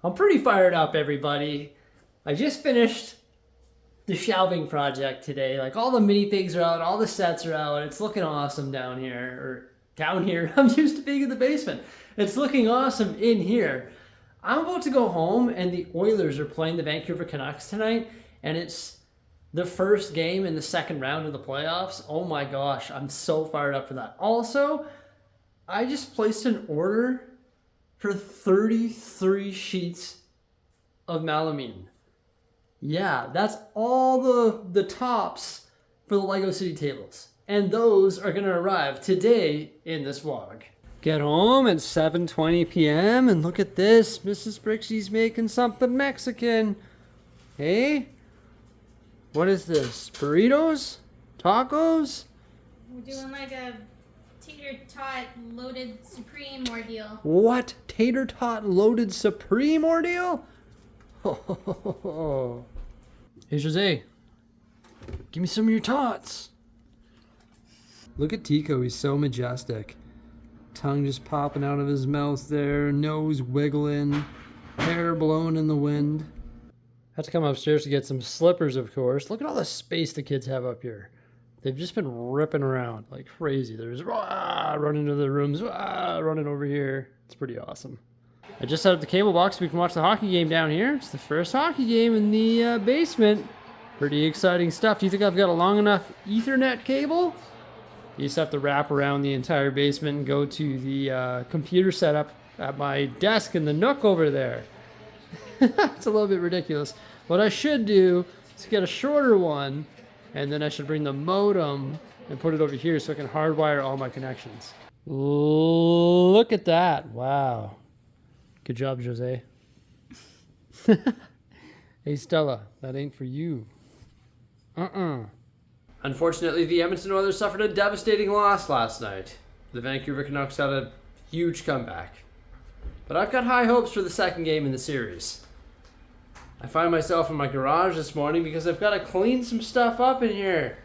I'm pretty fired up, everybody. I just finished the shelving project today. Like, all the minifigs are out, all the sets are out. It's looking awesome down here. Or down here. I'm used to being in the basement. It's looking awesome in here. I'm about to go home, and the Oilers are playing the Vancouver Canucks tonight, and it's the first game in the second round of the playoffs. Oh my gosh, I'm so fired up for that. Also, I just placed an order for 33 sheets of melamine. Yeah, that's all the tops for the Lego City tables. And those are going to arrive today in this vlog. Get home at 7:20 p.m. and look at this. Mrs. Bricksie's making something Mexican. Hey? What is this? Burritos? Tacos? We're doing like a tater tot loaded supreme ordeal. What? Tater tot loaded supreme ordeal? Hey, Jose. Give me some of your tots. Look at Tico. He's so majestic. Tongue just popping out of his mouth there. Nose wiggling. Hair blowing in the wind. Had to come upstairs to get some slippers, of course. Look at all the space the kids have up here. They've just been ripping around like crazy. There's running into the rooms, running over here. It's pretty awesome. I just set up the cable box so we can watch the hockey game down here. It's the first hockey game in the basement. Pretty exciting stuff. Do you think I've got a long enough Ethernet cable? You just have to wrap around the entire basement and go to the computer setup at my desk in the nook over there. It's a little bit ridiculous. What I should do is get a shorter one, and then I should bring the modem and put it over here so I can hardwire all my connections. Look at that. Wow. Good job, Jose. Hey, Stella, that ain't for you. Unfortunately, the Edmonton Oilers suffered a devastating loss last night. The Vancouver Canucks had a huge comeback. But I've got high hopes for the second game in the series. I find myself in my garage this morning because I've got to clean some stuff up in here.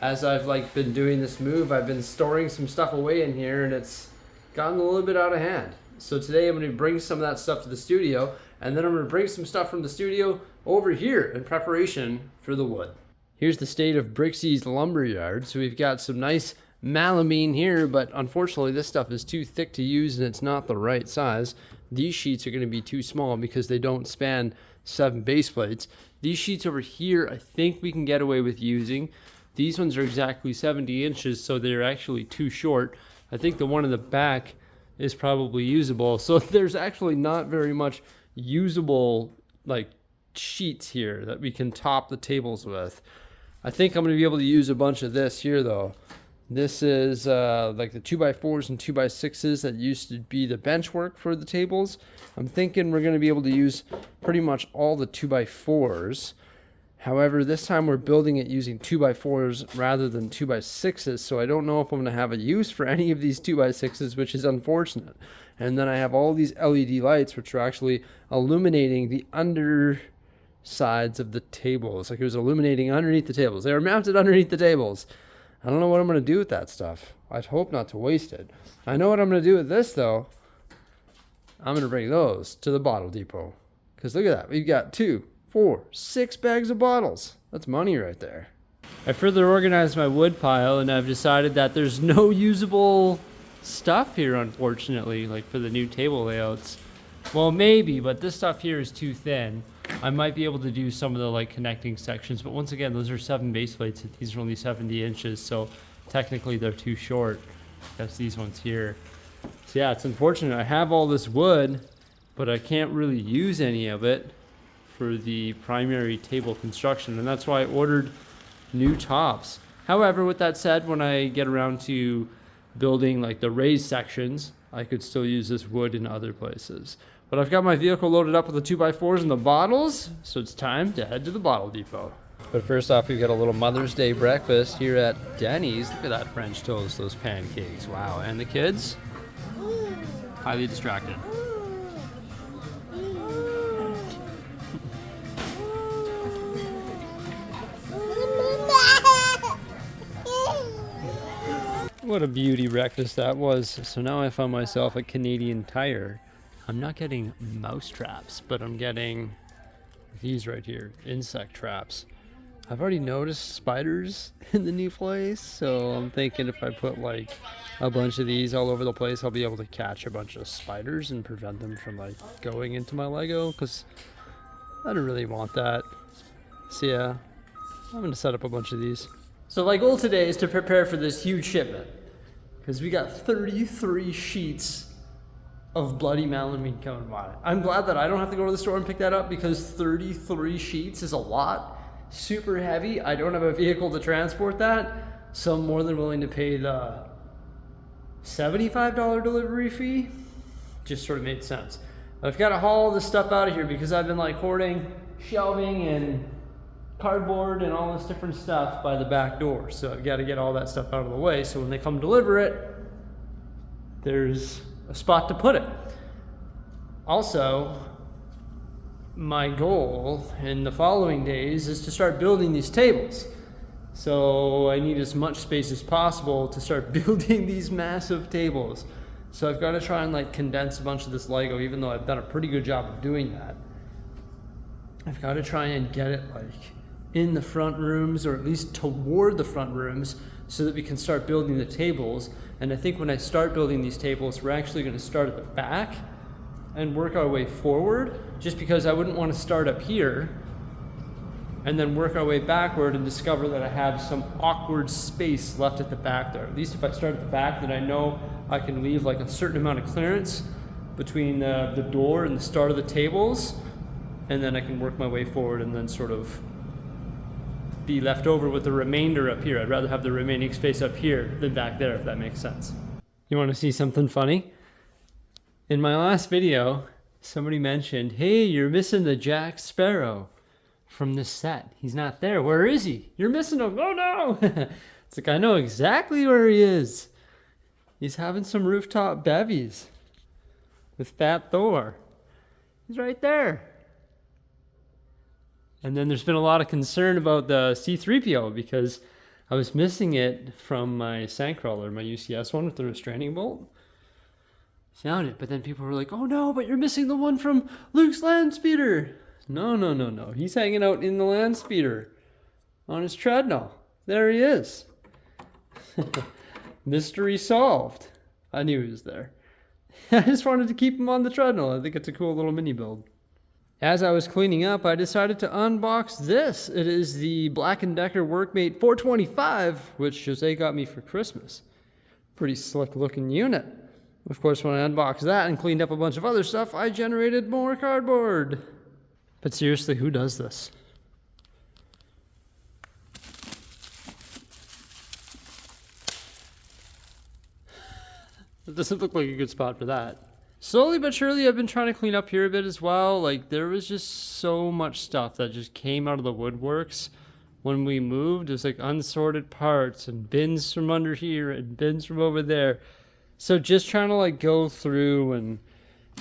As I've been doing this move, I've been storing some stuff away in here, and it's gotten a little bit out of hand. So today I'm going to bring some of that stuff to the studio, and then I'm going to bring some stuff from the studio over here in preparation for the wood. Here's the state of Brixie's lumber yard. So we've got some nice melamine here, but unfortunately this stuff is too thick to use and it's not the right size. These sheets are going to be too small because they don't span 7 base plates. These sheets over here, I think we can get away with using. These ones are exactly 70 inches, so they're actually too short. I think the one in the back is probably usable. So there's actually not very much usable sheets here that we can top the tables with. I think I'm going to be able to use a bunch of this here though. This is like the 2x4s and 2x6s that used to be the bench work for the tables. I'm thinking we're going to be able to use pretty much all the 2x4s. However, this time we're building it using 2x4s rather than 2x6s, so I don't know if I'm going to have a use for any of these 2x6s, which is unfortunate. And then I have all these LED lights, which are actually illuminating the undersides of the tables. Like it was illuminating underneath the tables. They were mounted underneath the tables. I don't know what I'm going to do with that stuff. I'd hope not to waste it. I know what I'm going to do with this, though. I'm going to bring those to the bottle depot. Because look at that. We've got 2, 4, 6 bags of bottles. That's money right there. I further organized my wood pile, and I've decided that there's no usable stuff here, unfortunately, like for the new table layouts. Well, maybe, but this stuff here is too thin. I might be able to do some of the connecting sections, but once again, those are 7 base plates. These are only 70 inches, so technically they're too short. That's these ones here. So yeah, it's unfortunate. I have all this wood, but I can't really use any of it for the primary table construction, and that's why I ordered new tops. However, with that said, when I get around to building the raised sections, I could still use this wood in other places. But I've got my vehicle loaded up with the 2x4s and the bottles, so it's time to head to the bottle depot. But first off, we've got a little Mother's Day breakfast here at Denny's. Look at that French toast, those pancakes. Wow, and the kids? Highly distracted. What a beauty breakfast that was. So now I found myself at Canadian Tire I'm not getting mouse traps, but I'm getting these right here, insect traps. I've already noticed spiders in the new place, so I'm thinking if I put like a bunch of these all over the place, I'll be able to catch a bunch of spiders and prevent them from like going into my Lego, because I don't really want that. So yeah, I'm gonna set up a bunch of these. So my goal today is to prepare for this huge shipment, because we got 33 sheets of bloody melamine coming by. I'm glad that I don't have to go to the store and pick that up, because 33 sheets is a lot. Super heavy. I don't have a vehicle to transport that, so I'm more than willing to pay the $75 delivery fee. Just sort of made sense. But I've got to haul all this stuff out of here because I've been like hoarding shelving and cardboard and all this different stuff by the back door. So I've got to get all that stuff out of the way, so when they come deliver it, there's a spot to put it. Also, my goal in the following days is to start building these tables. So I need as much space as possible to start building these massive tables. So I've got to try and like condense a bunch of this Lego, even though I've done a pretty good job of doing that. I've got to try and get it like in the front rooms, or at least toward the front rooms, so that we can start building the tables. And I think when I start building these tables, we're actually going to start at the back and work our way forward, just because I wouldn't want to start up here and then work our way backward and discover that I have some awkward space left at the back there. At least if I start at the back, then I know I can leave like a certain amount of clearance between the door and the start of the tables, and then I can work my way forward and then sort of be left over with the remainder up here. I'd rather have the remaining space up here than back there, if that makes sense. You want to see something funny? In my last video, somebody mentioned, hey, you're missing the Jack Sparrow from this set. He's not there. Where is he? You're missing him. Oh no! It's like, I know exactly where he is. He's having some rooftop bevies with Fat Thor. He's right there. And then there's been a lot of concern about the C-3PO, because I was missing it from my Sandcrawler, my UCS one with the restraining bolt. Found it, but then people were like, oh no, but you're missing the one from Luke's land speeder. No. He's hanging out in the land speeder on his treadmill. There he is. Mystery solved. I knew he was there. I just wanted to keep him on the treadmill. I think it's a cool little mini build. As I was cleaning up, I decided to unbox this. It is the Black & Decker Workmate 425, which Jose got me for Christmas. Pretty slick looking unit. Of course, when I unboxed that and cleaned up a bunch of other stuff, I generated more cardboard. But seriously, who does this? It doesn't look like a good spot for that. Slowly but surely, I've been trying to clean up here a bit as well. Like, there was just so much stuff that just came out of the woodworks when we moved. It was like unsorted parts and bins from under here and bins from over there. So just trying to like go through and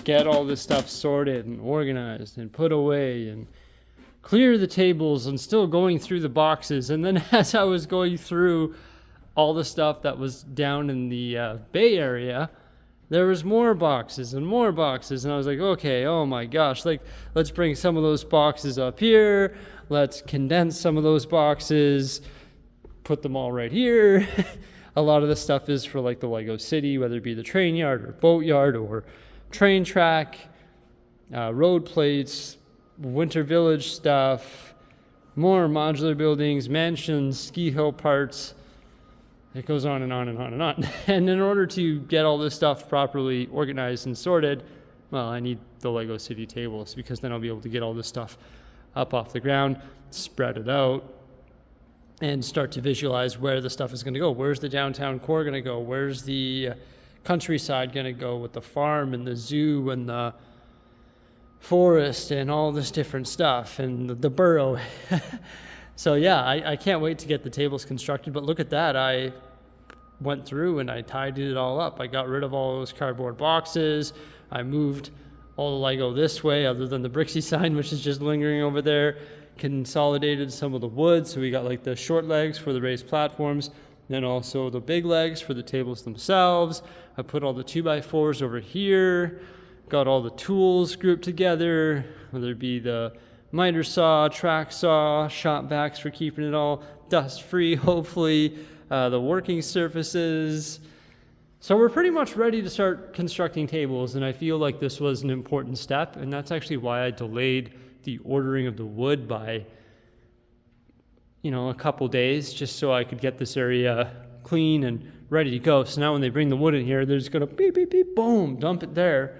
get all this stuff sorted and organized and put away and clear the tables, and still going through the boxes. And then as I was going through all the stuff that was down in the Bay Area, there was more boxes and more boxes. And I was like, okay, oh my gosh, like, let's bring some of those boxes up here. Let's condense some of those boxes, put them all right here. A lot of this stuff is for like the Lego City, whether it be the train yard or boat yard or train track, road plates, Winter Village stuff, more modular buildings, mansions, ski hill parts. It goes on and on and on and on. And in order to get all this stuff properly organized and sorted, well, I need the Lego City tables, because then I'll be able to get all this stuff up off the ground, spread it out, and start to visualize where the stuff is going to go. Where's the downtown core going to go? Where's the countryside going to go with the farm and the zoo and the forest and all this different stuff and the borough? So yeah, I can't wait to get the tables constructed. But look at that. I went through and I tidied it all up. I got rid of all those cardboard boxes. I moved all the Lego this way, other than the Bricksie sign, which is just lingering over there. Consolidated some of the wood, so we got like the short legs for the raised platforms, then also the big legs for the tables themselves. I put all the 2x4s over here, got all the tools grouped together, whether it be the miter saw, track saw, shop vacs for keeping it all dust free, hopefully, the working surfaces. So we're pretty much ready to start constructing tables, and I feel like this was an important step, and that's actually why I delayed the ordering of the wood by, a couple days, just so I could get this area clean and ready to go. So now when they bring the wood in here, they're just gonna beep, beep, beep, boom, dump it there,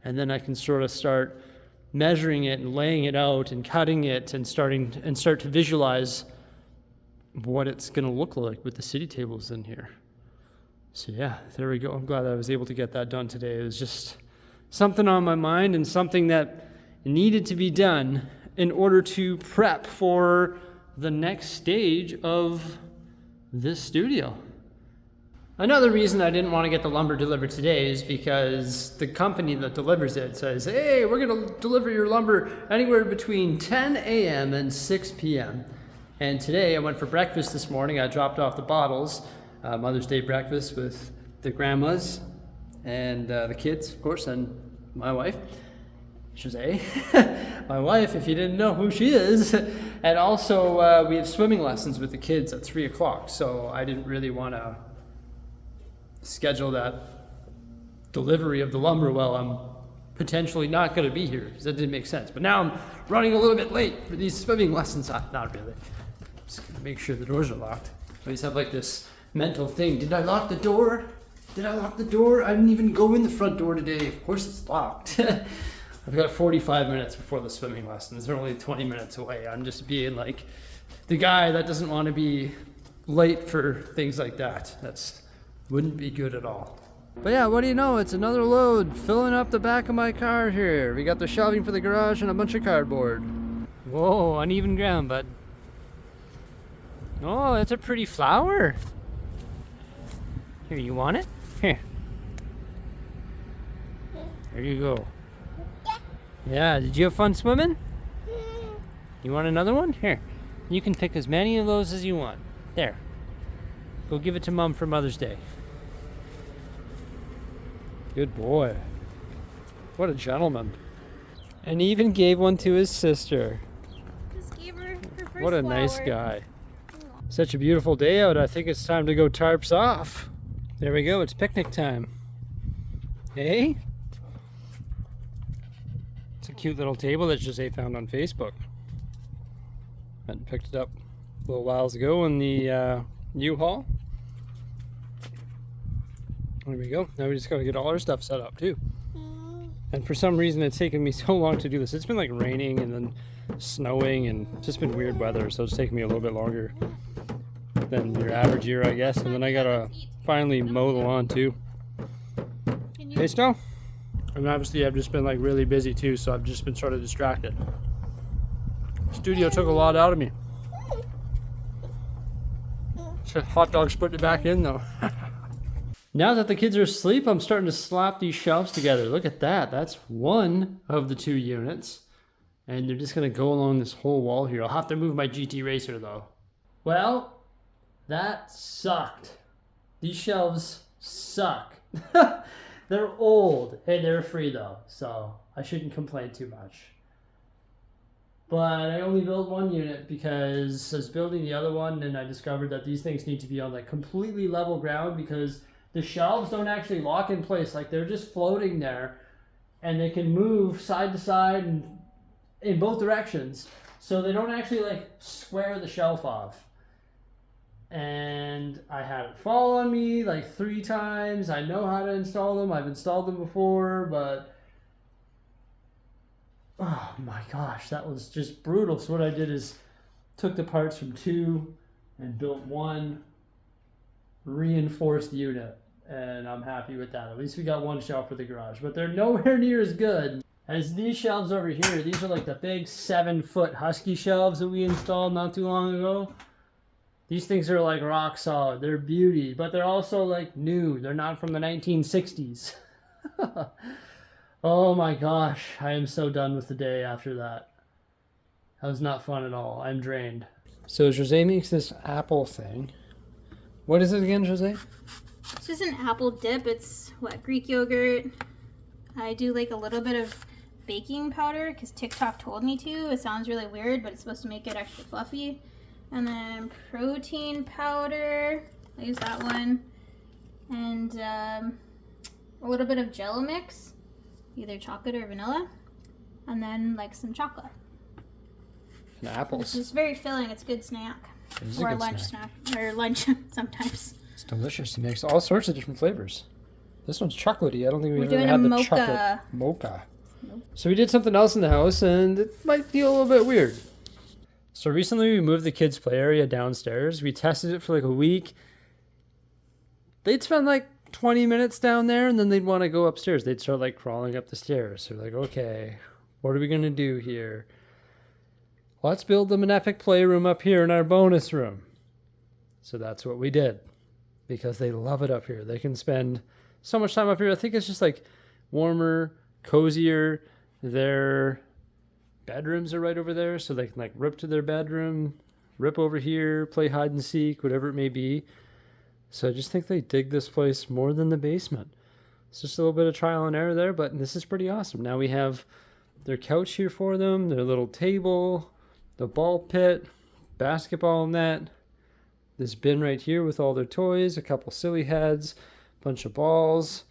and then I can sort of start measuring it and laying it out and cutting it and start to visualize what it's gonna look like with the city tables in here. So yeah, there we go. I'm glad I was able to get that done today. It was just something on my mind and something that needed to be done in order to prep for the next stage of this studio. Another reason I didn't want to get the lumber delivered today is because the company that delivers it says, hey, we're going to deliver your lumber anywhere between 10 a.m. and 6 p.m. And today I went for breakfast this morning. I dropped off the bottles, Mother's Day breakfast with the grandmas and the kids, of course, and my wife, Jose. My wife, if you didn't know who she is. And also we have swimming lessons with the kids at 3 o'clock. So I didn't really want to schedule that delivery of the lumber while I'm potentially not going to be here, because that didn't make sense. But now I'm running a little bit late for these swimming lessons. Not really. Just going to make sure the doors are locked. I always have like this mental thing. Did I lock the door? Did I lock the door? I didn't even go in the front door today. Of course it's locked. I've got 45 minutes before the swimming lessons. They're only 20 minutes away. I'm just being like the guy that doesn't want to be late for things like that. Wouldn't be good at all. But yeah, what do you know? It's another load filling up the back of my car here. We got the shelving for the garage and a bunch of cardboard. Whoa, uneven ground, bud. Oh, that's a pretty flower. Here, you want it? Here. There you go. Yeah, did you have fun swimming? You want another one? Here. You can pick as many of those as you want. There. Go give it to Mom for Mother's Day. Good boy. What a gentleman. And he even gave one to his sister. Just gave her first What a nice guy. Such a beautiful day out. I think it's time to go tarps off. There we go. It's picnic time. Hey? It's a cute little table that Jose found on Facebook. Went and picked it up a little whiles ago in the U-Haul. There we go. Now we just got to get all our stuff set up too. And for some reason it's taken me so long to do this. It's been like raining and then snowing and just been weird weather, so it's taken me a little bit longer than your average year, I guess. And then I gotta finally mow the lawn too. Hey, Snow. And obviously I've just been like really busy too, so I've just been sort of distracted. Studio took a lot out of me. Hot dog's putting it back in though. Now that the kids are asleep, I'm starting to slap these shelves together. Look at that. That's one of the 2 units. And they're just going to go along this whole wall here. I'll have to move my GT Racer though. Well, that sucked. These shelves suck. They're old. Hey, they're free though, so I shouldn't complain too much. But I only built 1 unit because I was building the other one and I discovered that these things need to be on like completely level ground, because the shelves don't actually lock in place. Like they're just floating there and they can move side to side and in both directions. So they don't actually like square the shelf off. And I had it fall on me like 3 times. I know how to install them. I've installed them before, but oh my gosh, that was just brutal. So what I did is took the parts from 2 and built 1 reinforced unit. And I'm happy with that. At least we got 1 shelf for the garage, but they're nowhere near as good as these shelves over here. These are like the big 7-foot Husky shelves that we installed not too long ago. These things are like rock solid. They're beauty, but they're also like new. They're not from the 1960s. Oh my gosh, I am so done with the day after that. That was not fun at all. I'm drained. So Jose makes this apple thing. What is it again, Jose? It's just an apple dip. It's what, Greek yogurt, I do like a little bit of baking powder because TikTok told me to. It sounds really weird, but it's supposed to make it extra fluffy. And then protein powder, I use that one. And a little bit of Jello mix, either chocolate or vanilla. And then like some chocolate. And apples. It's very filling. It's a good snack. Or a lunch snack. Or lunch sometimes. It's delicious. It makes all sorts of different flavors. This one's chocolatey. I don't think we've ever doing had a the mocha. chocolate mocha. Nope. So we did something else in the house, and it might feel a little bit weird. So recently we moved the kids' play area downstairs. We tested it for like a week. They'd spend like 20 minutes down there, and then they'd want to go upstairs. They'd start like crawling up the stairs. They're like, okay, what are we going to do here? Let's build them an epic playroom up here in our bonus room. So that's what we did, because they love it up here. They can spend so much time up here. I think it's just like warmer, cozier. Their bedrooms are right over there, so they can like rip to their bedroom, rip over here, play hide and seek, whatever it may be. So I just think they dig this place more than the basement. It's just a little bit of trial and error there, but this is pretty awesome. Now we have their couch here for them, their little table, the ball pit, basketball net, this bin right here with all their toys, a couple silly heads, bunch of balls.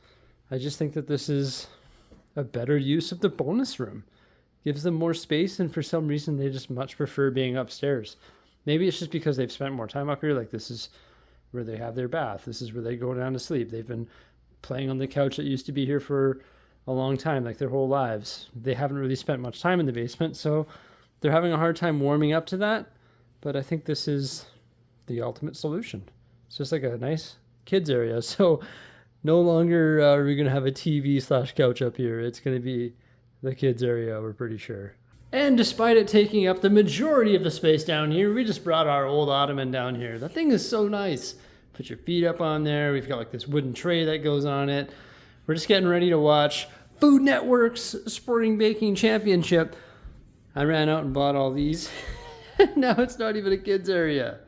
I just think that this is a better use of the bonus room. Gives them more space, and for some reason they just much prefer being upstairs. Maybe it's just because they've spent more time up here. Like, this is where they have their bath. This is where they go down to sleep. They've been playing on the couch that used to be here for a long time, like their whole lives. They haven't really spent much time in the basement, so they're having a hard time warming up to that. But I think this is the ultimate solution. It's just like a nice kids area. So no longer are we going to have a TV/couch up here. It's going to be the kids area, we're pretty sure. And despite it taking up the majority of the space down here, we just brought our old ottoman down here. That thing is so nice. Put your feet up on there. We've got like this wooden tray that goes on it. We're just getting ready to watch Food Network's Sporting Baking Championship. I ran out and bought all these. Now it's not even a kids area.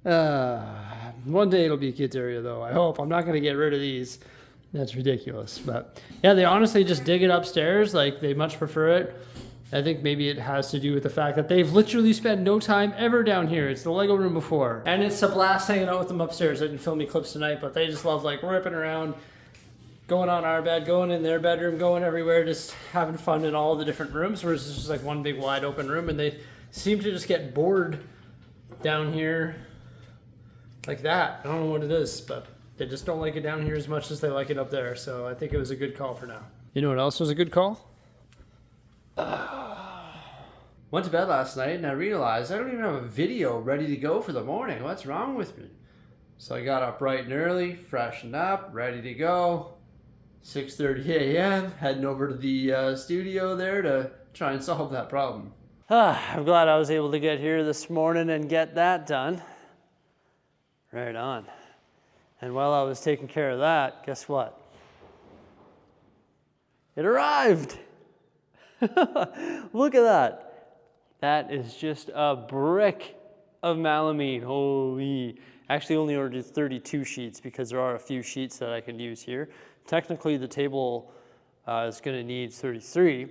One day it'll be a kids area though, I hope. I'm not going to get rid of these. That's ridiculous. But yeah, they honestly just dig it upstairs. Like, they much prefer it. I think maybe it has to do with the fact that they've literally spent no time ever down here. It's the Lego room before. And it's a blast hanging out with them upstairs. I didn't film any clips tonight, but they just love like ripping around, going on our bed, going in their bedroom, going everywhere, just having fun in all the different rooms. Whereas this is like one big wide open room, and they seem to just get bored down here like that. I don't know what it is, but they just don't like it down here as much as they like it up there. So I think it was a good call for now. You know what else was a good call? Went to bed last night and I realized I don't even have a video ready to go for the morning. What's wrong with me? So I got up bright and early, freshened up, ready to go. 6:30 a.m. heading over to the studio there to try and solve that problem. I'm glad I was able to get here this morning and get that done. Right on. And while I was taking care of that, guess what? It arrived! Look at that. That is just a brick of melamine. Holy. Actually only ordered 32 sheets because there are a few sheets that I can use here. Technically the table is going to need 33,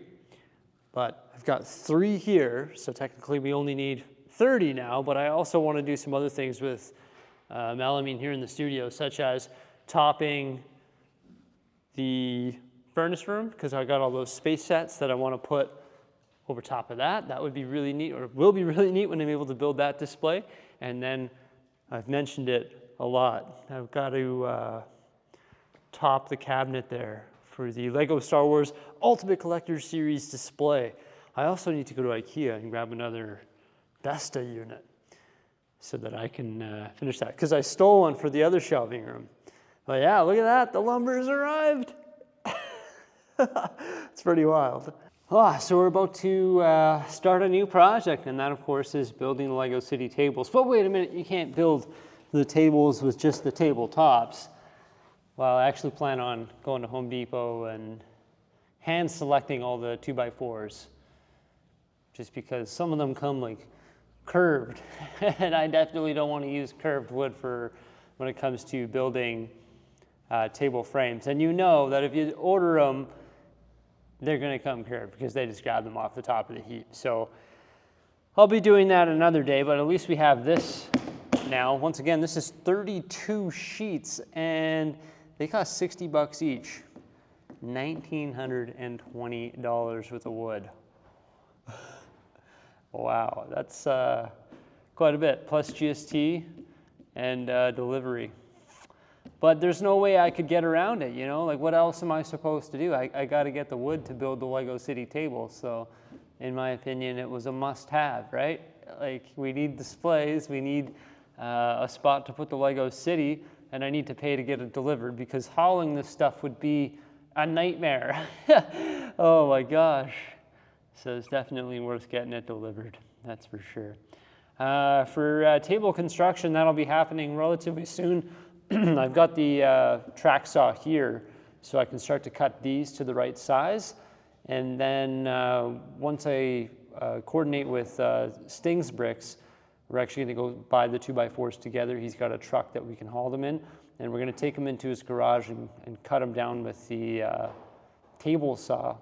but I've got 3 here, so technically we only need 30 now, but I also want to do some other things with melamine here in the studio, such as topping the furnace room, because I got all those space sets that I want to put over top of that. That would be really neat, or will be really neat when I'm able to build that display. And then I've mentioned it a lot. I've got to top the cabinet there for the Lego Star Wars Ultimate Collector Series display. I also need to go to IKEA and grab another Vesta unit so that I can finish that, because I stole one for the other shelving room. But yeah, look at that, the lumber's arrived. It's pretty wild. So we're about to start a new project, and that of course is building the Lego City tables. But wait a minute, you can't build the tables with just the tabletops. Well, I actually plan on going to Home Depot and hand selecting all the 2x4s, just because some of them come like curved, and I definitely don't want to use curved wood for when it comes to building table frames. And you know that if you order them, they're going to come curved because they just grab them off the top of the heap. So I'll be doing that another day, but at least we have this now. Once again, this is 32 sheets and they cost $60 each. $1,920 worth of wood. Wow, that's quite a bit, plus GST and delivery. But there's no way I could get around it, you know? Like, what else am I supposed to do? I got to get the wood to build the Lego City table. So, in my opinion, it was a must-have, right? Like, we need displays, we need a spot to put the Lego City, and I need to pay to get it delivered because hauling this stuff would be a nightmare. Oh my gosh. So it's definitely worth getting it delivered, that's for sure. For table construction, that'll be happening relatively soon. I've got the track saw here, so I can start to cut these to the right size. And then once I coordinate with Sting's Bricks, we're actually going to go buy the 2x4s together. He's got a truck that we can haul them in, and we're going to take them into his garage and cut them down with the table saw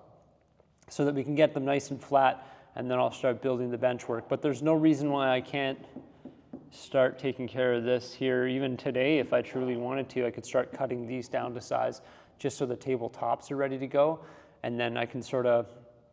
so that we can get them nice and flat, and then I'll start building the bench work. But there's no reason why I can't start taking care of this here even today. If I truly wanted to, I could start cutting these down to size just so the table tops are ready to go, and then I can sort of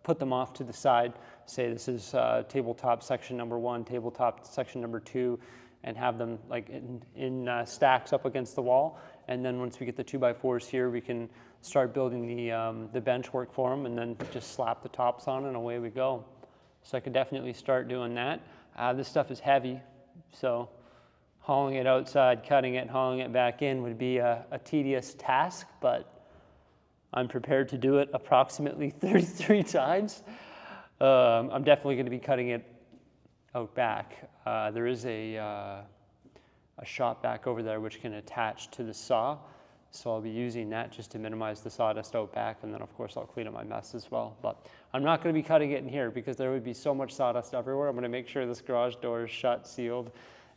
put them off to the side, say this is tabletop section number 1, tabletop section number 2, and have them like in stacks up against the wall. And then once we get the 2x4s here, we can start building the bench work for them, and then just slap the tops on and away we go. So I could definitely start doing that. This stuff is heavy, so hauling it outside, cutting it, hauling it back in would be a tedious task, but I'm prepared to do it approximately 33 times. I'm definitely going to be cutting it out back. There is a shop back over there which can attach to the saw, so I'll be using that just to minimize the sawdust out back, and then of course I'll clean up my mess as well. But I'm not going to be cutting it in here because there would be so much sawdust everywhere. I'm going to make sure this garage door is shut, sealed,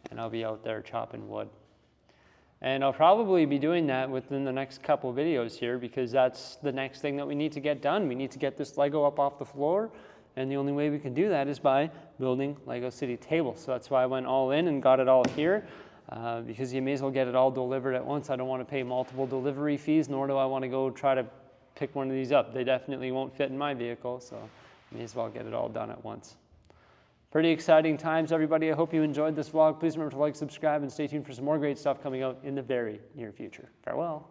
and I'll be out there chopping wood. And I'll probably be doing that within the next couple videos here because that's the next thing that we need to get done. We need to get this Lego up off the floor, and the only way we can do that is by building Lego City tables. So that's why I went all in and got it all here. Because you may as well get it all delivered at once. I don't want to pay multiple delivery fees, nor do I want to go try to pick one of these up. They definitely won't fit in my vehicle, so may as well get it all done at once. Pretty exciting times, everybody. I hope you enjoyed this vlog. Please remember to like, subscribe, and stay tuned for some more great stuff coming out in the very near future. Farewell.